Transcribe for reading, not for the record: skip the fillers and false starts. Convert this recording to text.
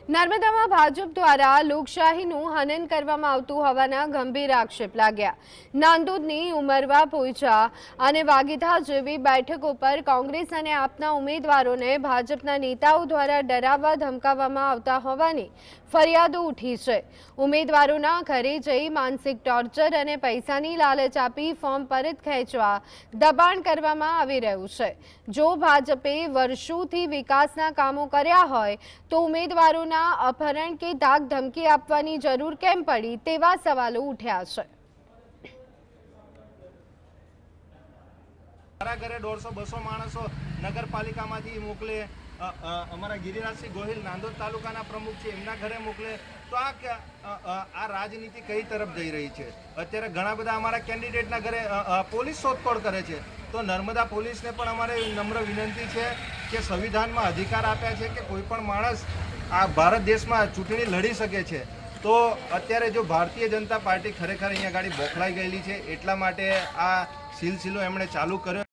નર્મદામાં ભાજપ દ્વારા લોકશાહીનું હનન કરવામાં આવતું હોવાના ગંભીર આક્ષેપ લાગ્યા। નાંદોદની ઉમરવા પોઈચા અને વાગીધા જેવી બેઠકો પર કોંગ્રેસ અને આપના ઉમેદવારોને ભાજપના નેતાઓ દ્વારા ડરાવવા ધમકાવવામાં આવતા હોવાની ફરિયાદો ઉઠી છે। ઉમેદવારોના ઘરે જઈ માનસિક ટોર્ચર અને પૈસાની લાલચ આપી ફોર્મ પરત ખેંચવા દબાણ કરવામાં આવી રહ્યું છે। જો ભાજપે વર્ષોથી વિકાસના કામો કર્યા હોય તો ઉમેદવારોના अपहरण के दाग धमकी આપવાની જરૂર કેમ પડી તેવા સવાલો ઉઠ્યા છે। મારા ઘરે 150-200 માણસો નગરપાલિકામાંથી મોકલે, અમારા ગિરિરાજસિંહ ગોહિલ નાંદોદ તાલુકાના પ્રમુખ છે એમના ઘરે મોકલે, તો આ રાજનીતિ કઈ તરફ જઈ રહી છે? અત્યારે ઘણા બધા અમારા કેન્ડિડેટના ઘરે પોલીસ શોધખોળ કરે છે। તો નર્મદા પોલીસને પણ અમારે નમ્ર વિનંતી છે કે સંવિધાનમાં અધિકાર આપ્યા છે કે કોઈ પણ માણસ આ ભારત દેશમાં ચૂંટણી લડી શકે છે। તો અત્યારે જો ભારતીય જનતા પાર્ટી ખરેખર અહીંયા ગાડી બોખલાઈ ગયેલી છે, એટલા માટે આ સિલસિલો એમણે ચાલુ કર્યો।